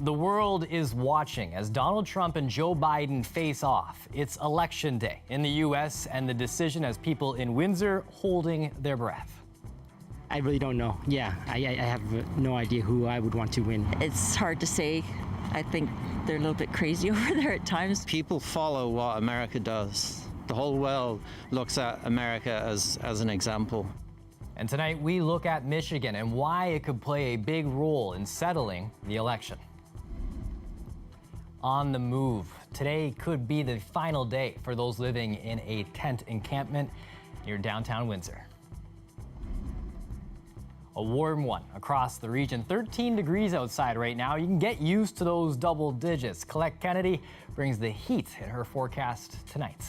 The world is watching as Donald Trump and Joe Biden face off. It's election day in the U.S. and the decision has people in Windsor holding their breath. I really don't know. Yeah, I have no idea who I would want to win. It's hard to say. I think they're a little bit crazy over there at times. People follow what America does. The whole world looks at America as an example. And tonight we look at Michigan and why it could play a big role in settling the election. On the move. Today could be the final day for those living in a tent encampment near downtown Windsor. A warm one across the region. 13 degrees outside right now. You can get used to those double digits. Colette Kennedy brings the heat in her forecast tonight.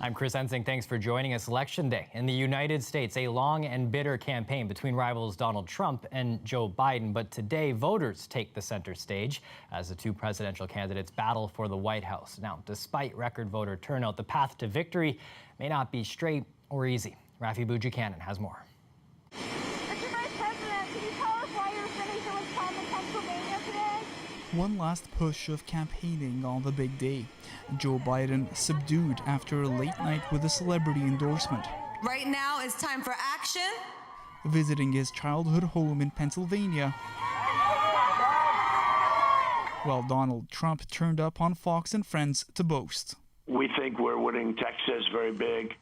I'm Chris Ensing. Thanks for joining us. Election day in the United States, a long and bitter campaign between rivals Donald Trump and Joe Biden. But today, voters take the center stage as the two presidential candidates battle for the White House. Now, despite record voter turnout, the path to victory may not be straight or easy. Rafi Buchanan has more. Mr. Vice President, can you tell us why you're spending so much time in Pennsylvania today? One last push of campaigning on the big day. Joe Biden subdued after a late night with a celebrity endorsement. Right now it's time for action. Visiting his childhood home in Pennsylvania, while Donald Trump turned up on Fox and Friends to boast. We think we're winning Texas very big.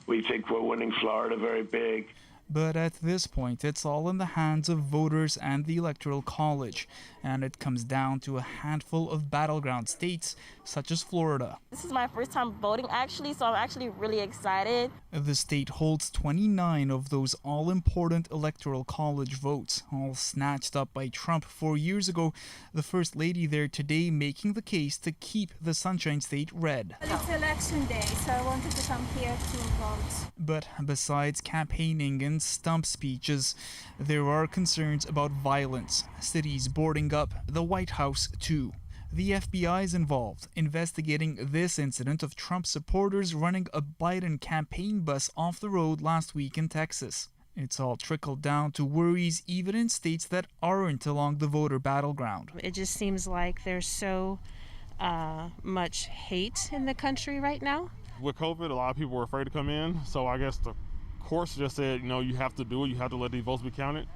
We think we're winning Florida very big. But at this point, it's all in the hands of voters and the Electoral College, and it comes down to a handful of battleground states, such as Florida. This is my first time voting, actually, so I'm actually really excited. The state holds 29 of those all-important Electoral College votes, all snatched up by Trump 4 years ago. The First Lady there today making the case to keep the Sunshine State red. It's election day, so I wanted to come here to vote. But besides campaigning and stump speeches, there are concerns about violence, cities boarding up, the White House too. The FBI is involved, investigating this incident of Trump supporters running a Biden campaign bus off the road last week in Texas. It's all trickled down to worries even in states that aren't along the voter battleground. It just seems like there's so much hate in the country right now. With COVID, a lot of people were afraid to come in, so I guess the courts just said, you have to do it, you have to let these votes be counted.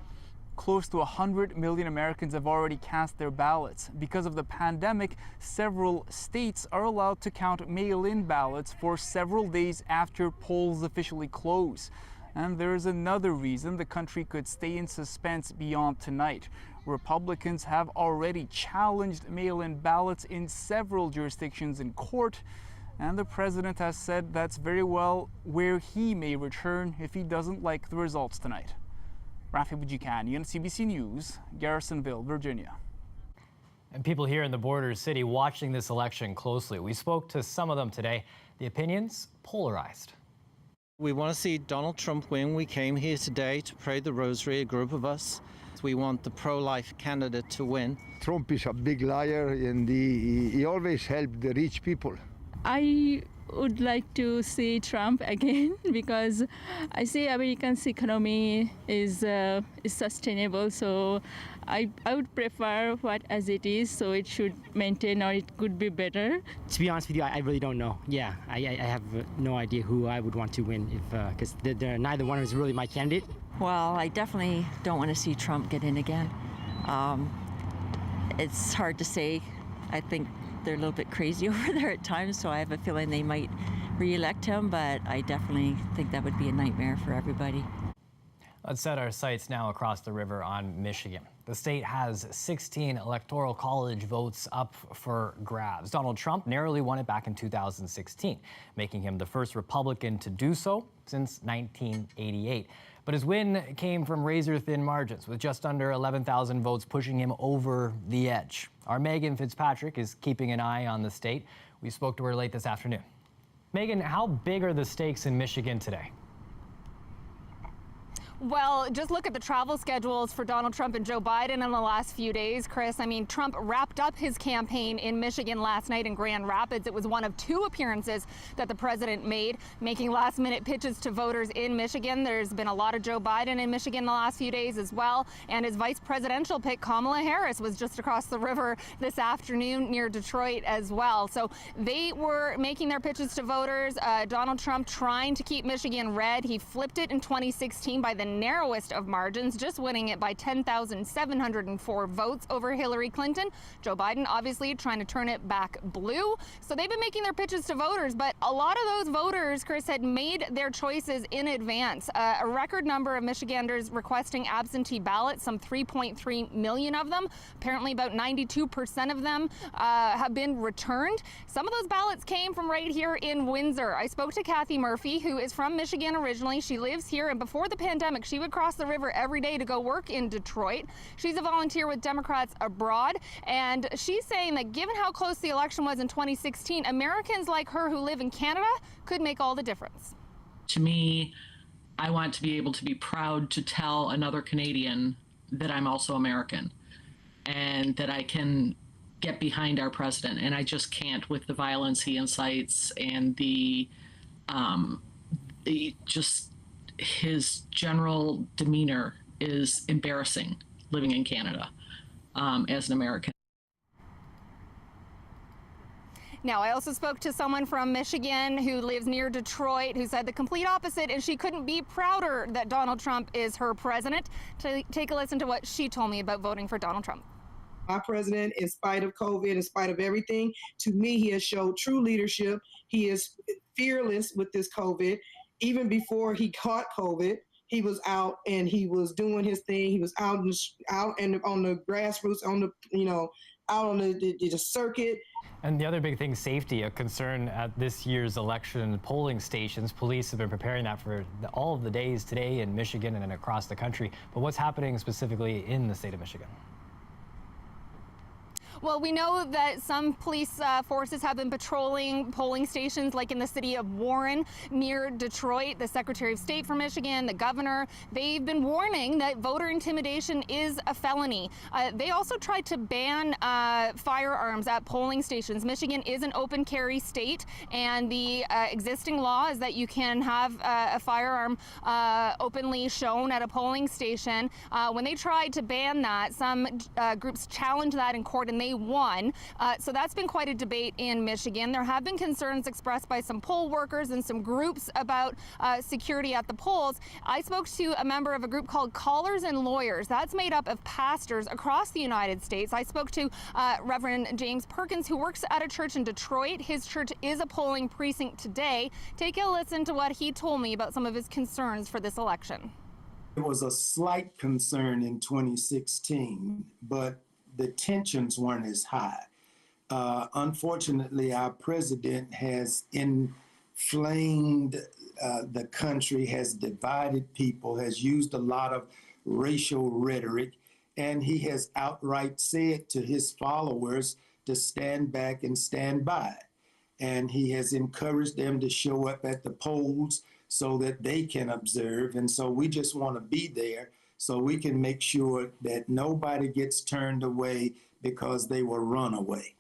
Close to 100 million Americans have already cast their ballots. Because of the pandemic, several states are allowed to count mail-in ballots for several days after polls officially close. And there is another reason the country could stay in suspense beyond tonight. Republicans have already challenged mail-in ballots in several jurisdictions in court, and the president has said that's very well where he may return if he doesn't like the results tonight. Rafi Buchanan, CBC News, Garrisonville, Virginia. And people here in the border city watching this election closely. We spoke to some of them today. The opinions polarized. We want to see Donald Trump win. We came here today to pray the rosary, a group of us. We want the pro-life candidate to win. Trump is a big liar and he always helped the rich people. I would like to see Trump again because I see America's economy is sustainable, so I would prefer what as it is, so it should maintain or it could be better. To be honest with you, I really don't know. Yeah, I have no idea who I would want to win because neither one is really my candidate. Well, I definitely don't want to see Trump get in again. It's hard to say. I think they're a little bit crazy over there at times, so I have a feeling they might re-elect him, but I definitely think that would be a nightmare for everybody. Let's set our sights now across the river on Michigan. The state has 16 electoral college votes up for grabs. Donald Trump narrowly won it back in 2016, making him the first Republican to do so since 1988. But his win came from razor-thin margins, with just under 11,000 votes pushing him over the edge. Our Megan Fitzpatrick is keeping an eye on the state. We spoke to her late this afternoon. Megan, how big are the stakes in Michigan today? Well, just look at the travel schedules for Donald Trump and Joe Biden in the last few days, Chris. I mean, Trump wrapped up his campaign in Michigan last night in Grand Rapids. It was one of 2 appearances that the president made, making last-minute pitches to voters in Michigan. There's been a lot of Joe Biden in Michigan the last few days as well. And his vice presidential pick, Kamala Harris, was just across the river this afternoon near Detroit as well. So they were making their pitches to voters. Donald Trump trying to keep Michigan red. He flipped it in 2016 by the narrowest of margins, just winning it by 10,704 votes over Hillary Clinton. Joe Biden obviously trying to turn it back blue. So they've been making their pitches to voters, but a lot of those voters, Chris, had made their choices in advance. A record number of Michiganders requesting absentee ballots, some 3.3 million of them. Apparently about 92% of them have been returned. Some of those ballots came from right here in Windsor. I spoke to Kathy Murphy, who is from Michigan originally. She lives here, and before the pandemic, she would cross the river every day to go work in Detroit. She's a volunteer with Democrats Abroad, and she's saying that given how close the election was in 2016, Americans like her who live in Canada could make all the difference. To me, I want to be able to be proud to tell another Canadian that I'm also American and that I can get behind our president, and I just can't with the violence he incites and the just his general demeanor is embarrassing living in Canada as an American. Now, I also spoke to someone from Michigan who lives near Detroit who said the complete opposite, and she couldn't be prouder that Donald Trump is her president. Take a listen to what she told me about voting for Donald Trump. My president, in spite of COVID, in spite of everything, to me, he has showed true leadership. He is fearless with this COVID. Even before he caught COVID, he was out and he was doing his thing. He was out and on the grassroots, on the, out on the circuit. And the other big thing, safety, a concern at this year's election polling stations. Police have been preparing that for all of the days today in Michigan and across the country. But what's happening specifically in the state of Michigan? Well, we know that some police forces have been patrolling polling stations like in the city of Warren near Detroit. The Secretary of State for Michigan, the governor, they've been warning that voter intimidation is a felony. They also tried to ban firearms at polling stations. Michigan is an open carry state, and the existing law is that you can have a firearm openly shown at a polling station. When they tried to ban that, some groups challenged that in court, and they won. So that's been quite a debate in Michigan. There have been concerns expressed by some poll workers and some groups about security at the polls. I spoke to a member of a group called Callers and Lawyers. That's made up of pastors across the United States. I spoke to Reverend James Perkins, who works at a church in Detroit. His church is a polling precinct today. Take a listen to what he told me about some of his concerns for this election. It was a slight concern in 2016, but the tensions weren't as high. Unfortunately, our president has inflamed the country, has divided people, has used a lot of racial rhetoric, and he has outright said to his followers to stand back and stand by. And he has encouraged them to show up at the polls so that they can observe. And so we just want to be there so we can make sure that nobody gets turned away because they were run away.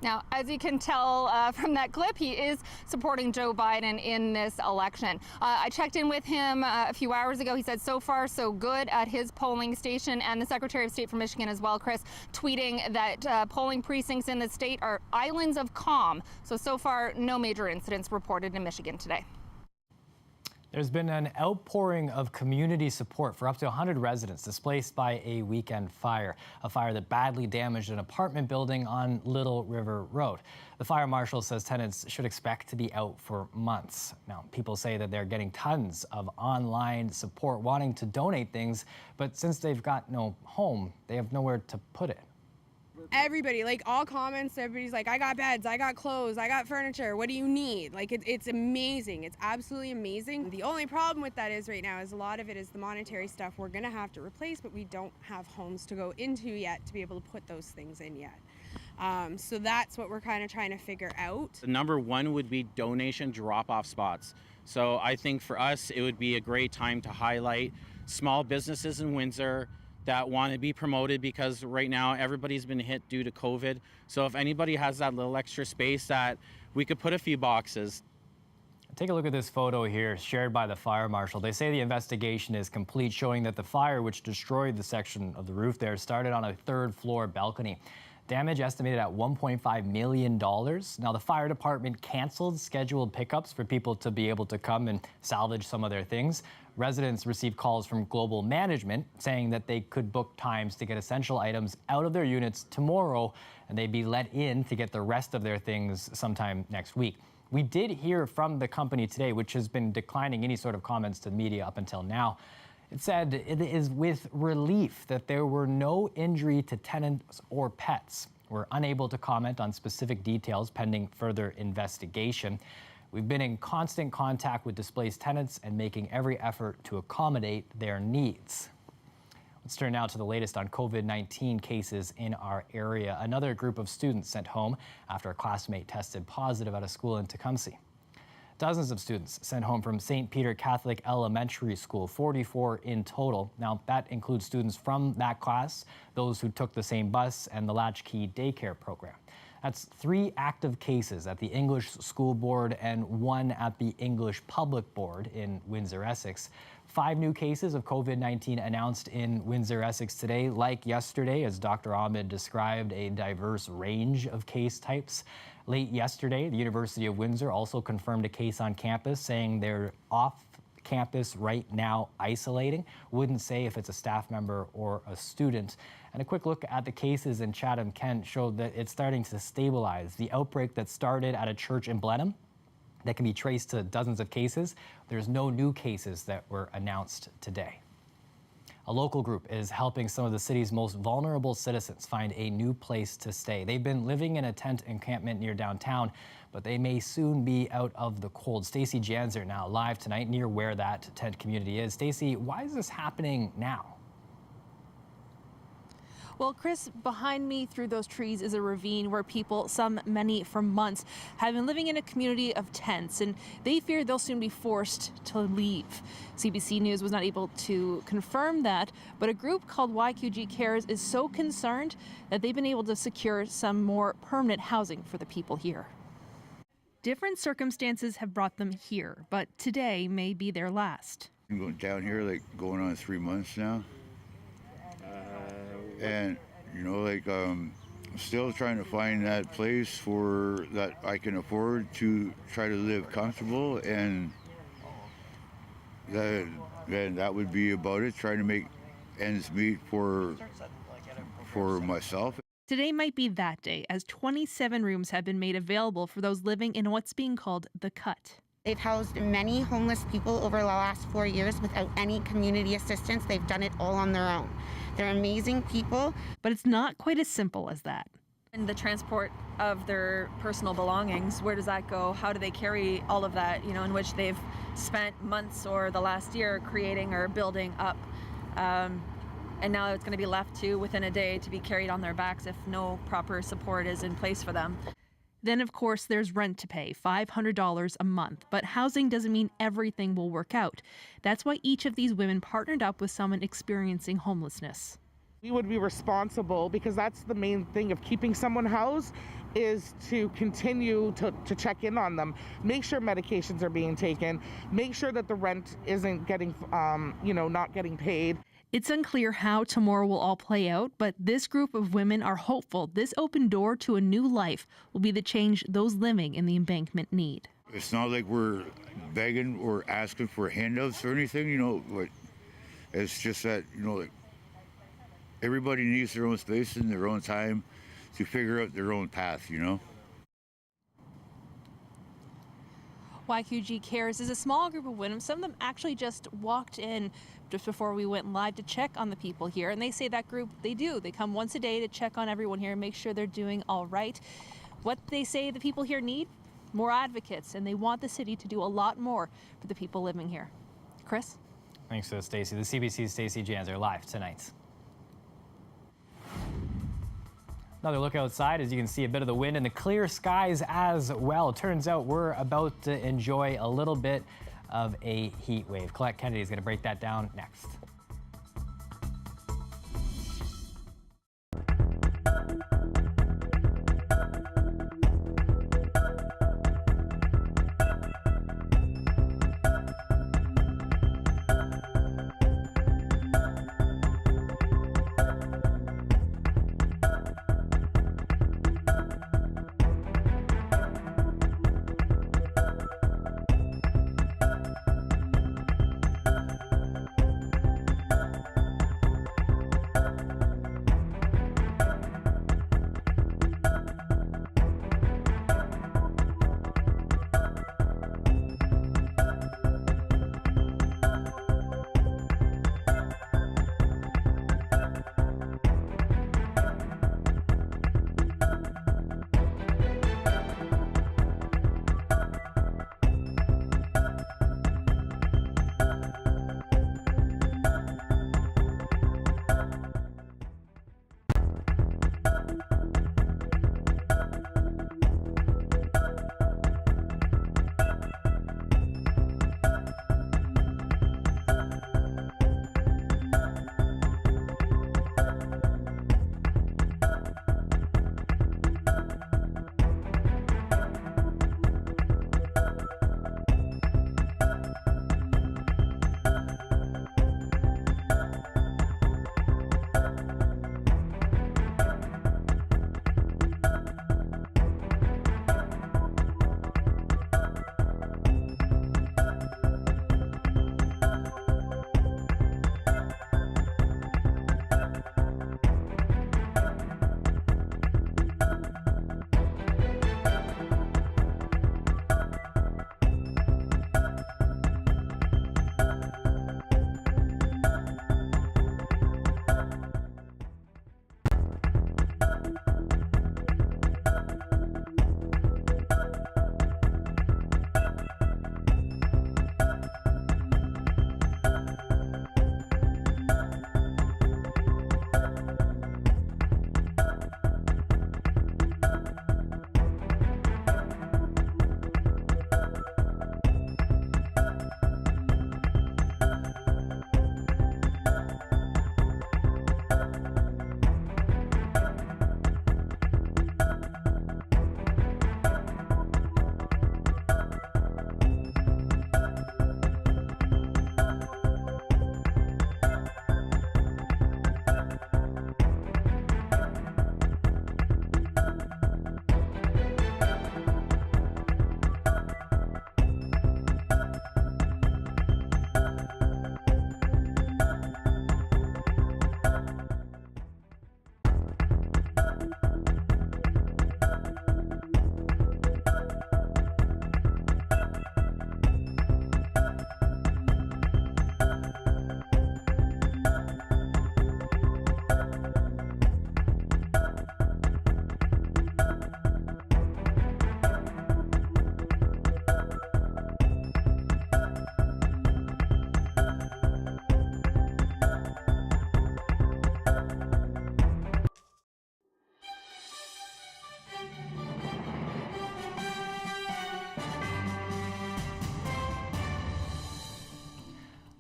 Now, as you can tell from that clip, he is supporting Joe Biden in this election. I checked in with him a few hours ago. He said so far so good at his polling station, and the Secretary of State for Michigan as well, Chris, tweeting that polling precincts in the state are islands of calm. So far, no major incidents reported in Michigan today. There's been an outpouring of community support for up to 100 residents displaced by a weekend fire, a fire that badly damaged an apartment building on Little River Road. The fire marshal says tenants should expect to be out for months. Now, people say that they're getting tons of online support wanting to donate things, but since they've got no home, they have nowhere to put it. Everybody, like all comments, everybody's like, I got beds, I got clothes, I got furniture, what do you need? Like it's amazing. It's absolutely amazing. The only problem with that is right now is a lot of it is the monetary stuff we're gonna have to replace, but we don't have homes to go into yet to be able to put those things in yet. So that's what we're kind of trying to figure out. Number one would be donation drop-off spots. So I think for us, it would be a great time to highlight small businesses in Windsor that want to be promoted, because right now everybody's been hit due to COVID. So if anybody has that little extra space that we could put a few boxes. Take a look at this photo here shared by the fire marshal. They say the investigation is complete, showing that the fire, which destroyed the section of the roof there, started on a third-floor balcony. Damage estimated at $1.5 million. Now, the fire department canceled scheduled pickups for people to be able to come and salvage some of their things. Residents received calls from global management saying that they could book times to get essential items out of their units tomorrow, and they'd be let in to get the rest of their things sometime next week. We did hear from the company today, which has been declining any sort of comments to the media up until now. It said it is with relief that there were no injury to tenants or pets. We're unable to comment on specific details pending further investigation. We've been in constant contact with displaced tenants and making every effort to accommodate their needs. Let's turn now to the latest on COVID-19 cases in our area. Another group of students sent home after a classmate tested positive at a school in Tecumseh. Dozens of students sent home from St. Peter Catholic Elementary School, 44 in total. Now, that includes students from that class, those who took the same bus, and the Latchkey Daycare program. That's 3 active cases at the English School Board and 1 at the English Public Board in Windsor, Essex. 5 new cases of COVID-19 announced in Windsor, Essex today. Like yesterday, as Dr. Ahmed described, a diverse range of case types. Late yesterday, the University of Windsor also confirmed a case on campus, saying they're off campus right now isolating. Wouldn't say if it's a staff member or a student. And a quick look at the cases in Chatham-Kent showed that it's starting to stabilize. The outbreak that started at a church in Blenheim that can be traced to dozens of cases. There's no new cases that were announced today. A local group is helping some of the city's most vulnerable citizens find a new place to stay. They've been living in a tent encampment near downtown, but they may soon be out of the cold. Stacey Janzer now live tonight near where that tent community is. Stacey, why is this happening now? Well, Chris, behind me through those trees is a ravine where people, many for months, have been living in a community of tents, and they fear they'll soon be forced to leave. CBC News was not able to confirm that, but a group called YQG Cares is so concerned that they've been able to secure some more permanent housing for the people here. Different circumstances have brought them here, but today may be their last. I'm going down here like going on 3 months now. And, you know, like, still trying to find that place for that I can afford to try to live comfortable, and that would be about it, trying to make ends meet for myself. Today might be that day, as 27 rooms have been made available for those living in what's being called the Cut. They've housed many homeless people over the last 4 years without any community assistance. They've done it all on their own. They're amazing people. But it's not quite as simple as that. And the transport of their personal belongings, where does that go? How do they carry all of that, you know, in which they've spent months or the last year creating or building up? And now it's going to be left to within a day to be carried on their backs if no proper support is in place for them. Then, of course, there's rent to pay, $500 a month. But housing doesn't mean everything will work out. That's why each of these women partnered up with someone experiencing homelessness. We would be responsible, because that's the main thing of keeping someone housed, is to continue to check in on them, make sure medications are being taken, make sure that the rent isn't getting, not getting paid. It's unclear how tomorrow will all play out, but this group of women are hopeful this open door to a new life will be the change those living in the embankment need. It's not like we're begging or asking for handouts or anything, you know, but it's just that, you know, like, everybody needs their own space and their own time to figure out their own path, you know. YQG Cares is a small group of women. Some of them actually just walked in just before we went live to check on the people here. And they say that group, they come once a day to check on everyone here and make sure they're doing all right. What they say the people here need? More advocates, and they want the city to do a lot more for the people living here. Chris? Thanks to Stacey. The CBC's Stacey Janzer live tonight. Another look outside, as you can see a bit of the wind and the clear skies as well. Turns out we're about to enjoy a little bit of a heat wave. Colette Kennedy is going to break that down next.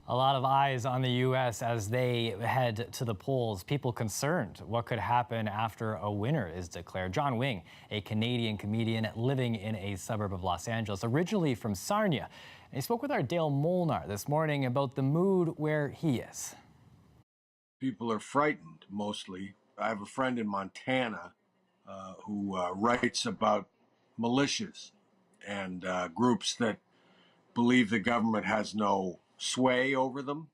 A lot of eyes on the U.S. as they head to the polls. People concerned what could happen after a winner is declared. John Wing, a Canadian comedian living in a suburb of Los Angeles, originally from Sarnia. And he spoke with our Dale Molnar this morning about the mood where he is. People are frightened, mostly. I have a friend in Montana who writes about militias and groups that believe the government has no sway over them,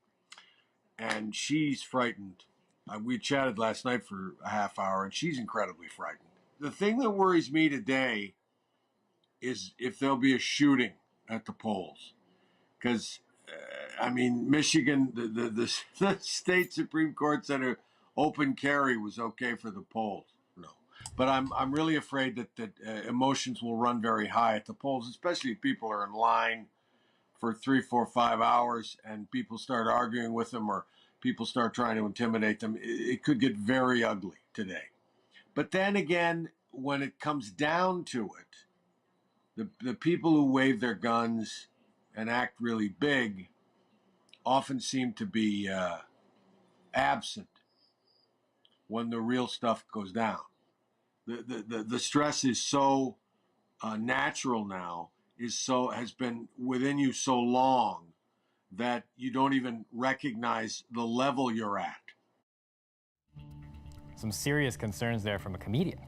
and she's frightened. We chatted last night for a half hour, and she's incredibly frightened. The thing that worries me today is if there'll be a shooting at the polls, because I mean, Michigan, the state Supreme Court said open carry was okay for the polls. No, but I'm really afraid that emotions will run very high at the polls, especially if people are in line for 3, 4, 5 hours and people start arguing with them or people start trying to intimidate them. It could get very ugly today. But then again, when it comes down to it, the people who wave their guns and act really big often seem to be absent when the real stuff goes down. The stress is so natural now, has been within you so long that you don't even recognize the level you're at. Some serious concerns there from a comedian.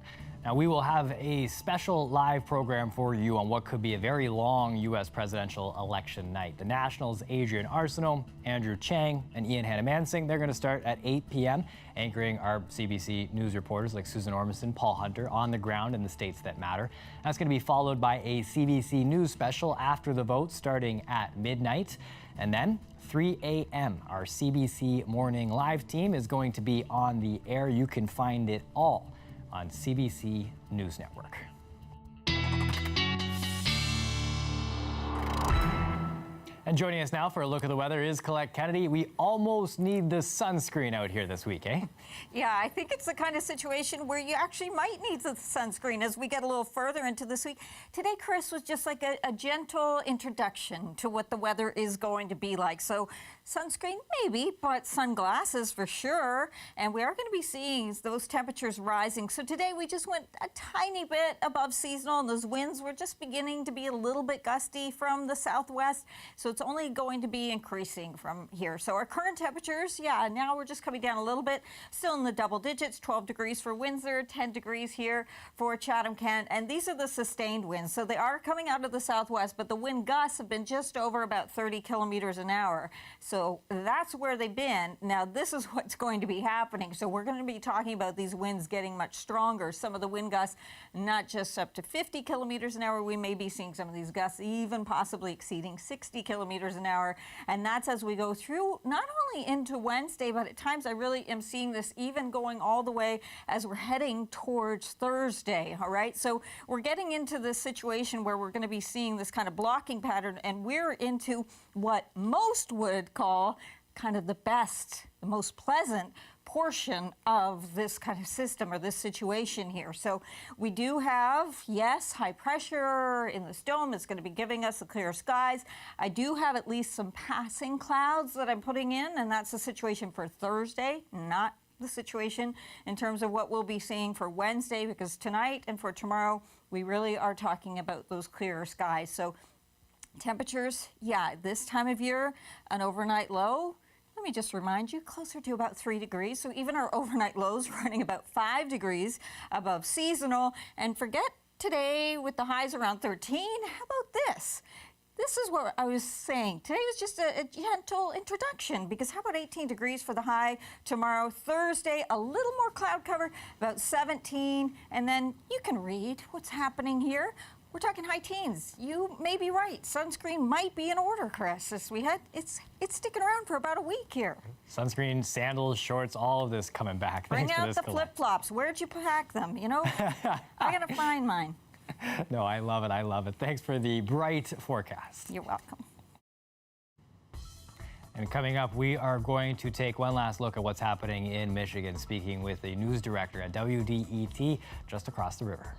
Now, we will have a special live program for you on what could be a very long U.S. presidential election night. The Nationals' Adrian Arsenault, Andrew Chang, and Ian Hannah-Mansing, they're going to start at 8 p.m., anchoring our CBC News reporters like Susan Ormston, Paul Hunter, on the ground in the states that matter. That's going to be followed by a CBC News special after the vote starting at midnight. And then 3 a.m., our CBC Morning Live team is going to be on the air. You can find it all on CBC News Network. And joining us now for a look at the weather is Colette Kennedy. We almost need the sunscreen out here this week, eh? Yeah, I think it's the kind of situation where you actually might need the sunscreen as we get a little further into this week. Today, Chris, was just like a gentle introduction to what the weather is going to be like. So sunscreen, maybe, but sunglasses for sure. And we are going to be seeing those temperatures rising. So today we just went a tiny bit above seasonal, and those winds were just beginning to be a little bit gusty from the southwest. So it's only going to be increasing from here. So our current temperatures, yeah, now we're just coming down a little bit, still in the double digits, 12 degrees for Windsor, 10 degrees here for Chatham-Kent. And these are the sustained winds. So they are coming out of the southwest, but the wind gusts have been just over about 30 kilometers an hour. So that's where they've been. Now, this is what's going to be happening. So we're going to be talking about these winds getting much stronger. Some of the wind gusts, not just up to 50 kilometers an hour. We may be seeing some of these gusts even possibly exceeding 60 kilometers an hour. And that's as we go through, not only into Wednesday, but at times I really am seeing this even going all the way as we're heading towards Thursday. All right. So we're getting into this situation where we're going to be seeing this kind of blocking pattern, and we're into what most would call kind of the best, the most pleasant portion of this kind of system or this situation here. So we do have, yes, high pressure in this dome. It's going to be giving us the clear skies. I do have at least some passing clouds that I'm putting in, and that's the situation for Thursday, not the situation in terms of what we'll be seeing for Wednesday, because tonight and for tomorrow, we really are talking about those clearer skies. So temperatures, yeah, this time of year, an overnight low, let me just remind you, closer to about 3 degrees. So even our overnight lows running about 5 degrees above seasonal. And forget today with the highs around 13. How about this? This is what I was saying. Today was just a gentle introduction, because how about 18 degrees for the high tomorrow? Thursday, a little more cloud cover, about 17. And then you can read what's happening here. We're talking high teens. You may be right. Sunscreen might be in order, Chris. It's sticking around for about a week here. Sunscreen, sandals, shorts, all of this coming back. Bring out the flip-flops. Where'd you pack them? You know, I gotta find mine. No, I love it. I love it. Thanks for the bright forecast. You're welcome. And coming up, we are going to take one last look at what's happening in Michigan, speaking with the news director at WDET just across the river.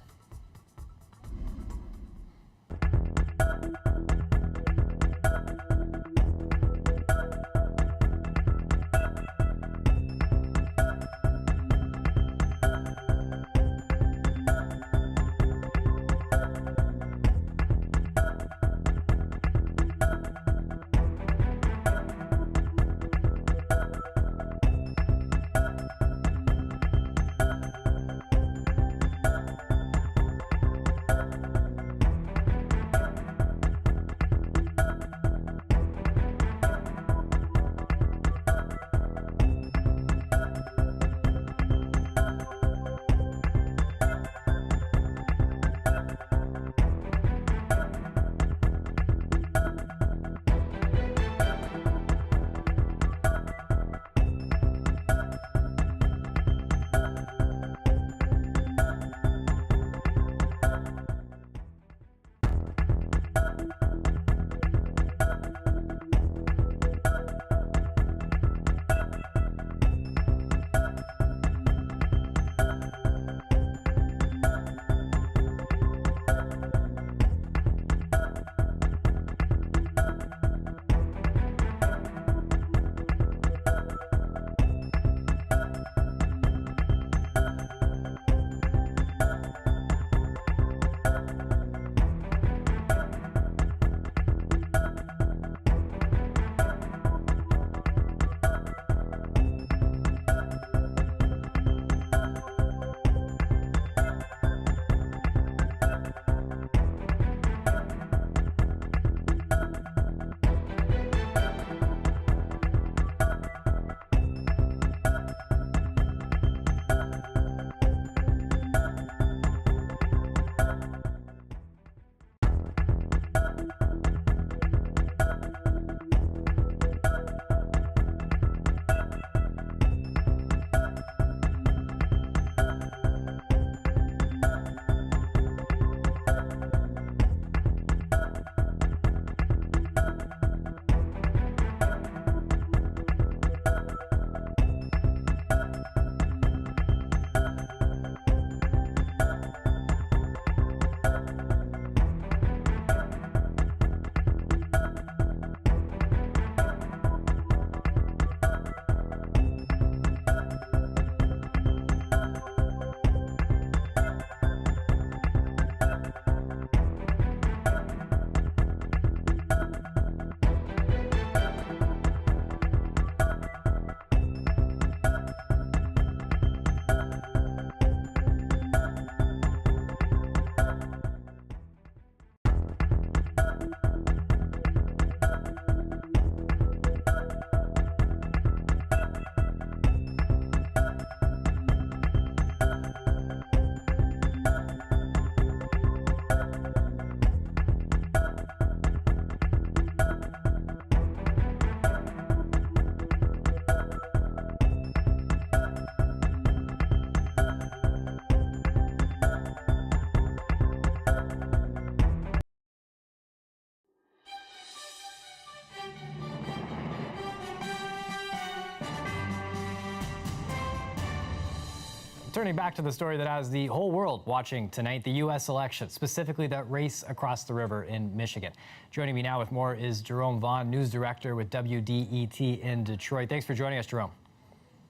Turning back to the story that has the whole world watching tonight, the U.S. election, specifically that race across the river in Michigan. Joining me now with more is Jerome Vaughn, news director with WDET in Detroit. Thanks for joining us, Jerome.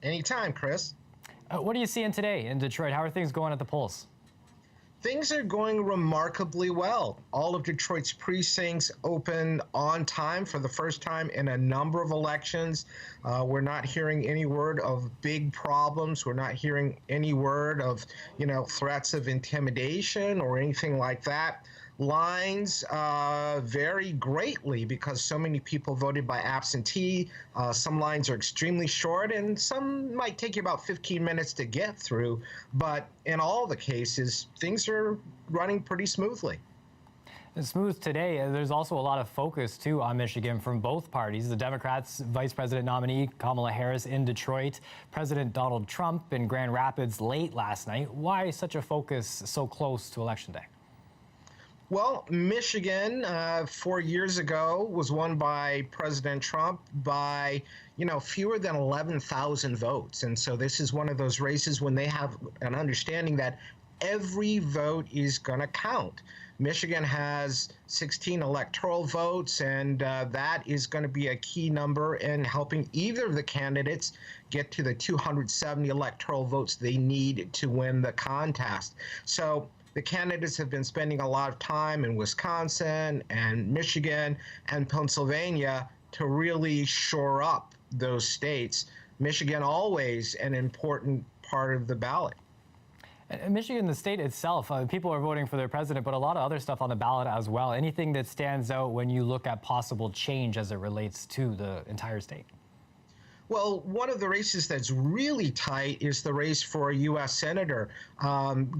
Anytime, Chris. What are you seeing today in Detroit? How are things going at the polls? Things are going remarkably well. All of Detroit's precincts open on time for the first time in a number of elections. We're not hearing any word of big problems. We're not hearing any word of, threats of intimidation or anything like that. Lines vary greatly because so many people voted by absentee. Some lines are extremely short and some might take you about 15 minutes to get through. But in all the cases, things are running pretty smoothly. And smooth today. There's also a lot of focus, too, on Michigan from both parties. The Democrats' Vice President nominee Kamala Harris in Detroit, President Donald Trump in Grand Rapids late last night. Why such a focus so close to Election Day? Well, Michigan 4 years ago was won by President Trump by, fewer than 11,000 votes. And so this is one of those races when they have an understanding that every vote is going to count. Michigan has 16 electoral votes, and that is going to be a key number in helping either of the candidates get to the 270 electoral votes they need to win the contest. So the candidates have been spending a lot of time in Wisconsin and Michigan and Pennsylvania to really shore up those states. Michigan always an important part of the ballot. Michigan, the state itself, people are voting for their president, but a lot of other stuff on the ballot as well. Anything that stands out when you look at possible change as it relates to the entire state? Well, one of the races that's really tight is the race for a U.S. Senator.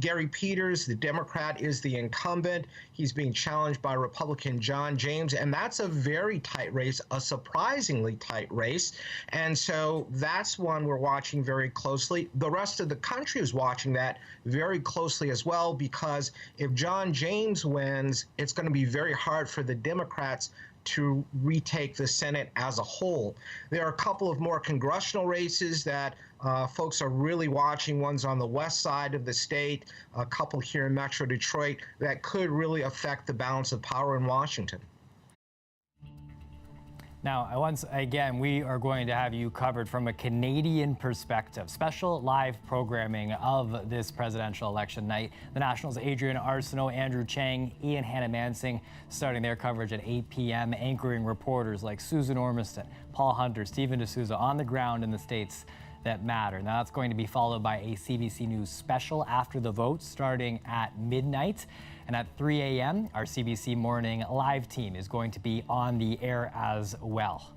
Gary Peters, the Democrat, is the incumbent. He's being challenged by Republican John James, and that's a very tight race, a surprisingly tight race. And so that's one we're watching very closely. The rest of the country is watching that very closely as well, because if John James wins, it's going to be very hard for the Democrats to retake the Senate as a whole. There are a couple of more congressional races that folks are really watching. One's on the west side of the state, a couple here in Metro Detroit, that could really affect the balance of power in Washington. Now, once again, we are going to have you covered from a Canadian perspective. Special live programming of this presidential election night. The Nationals' Adrian Arsenault, Andrew Chang, Ian Hannah-Mansing starting their coverage at 8 p.m., anchoring reporters like Susan Ormiston, Paul Hunter, Stephen D'Souza on the ground in the states that matter. Now, that's going to be followed by a CBC News special after the vote starting at midnight. And at 3 a.m., our CBC Morning Live team is going to be on the air as well.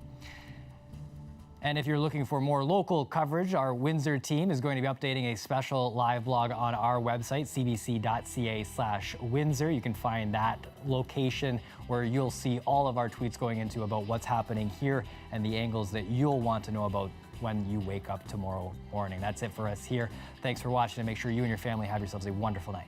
And if you're looking for more local coverage, our Windsor team is going to be updating a special live blog on our website, cbc.ca/Windsor. You can find that location where you'll see all of our tweets going into about what's happening here and the angles that you'll want to know about when you wake up tomorrow morning. That's it for us here. Thanks for watching, and make sure you and your family have yourselves a wonderful night.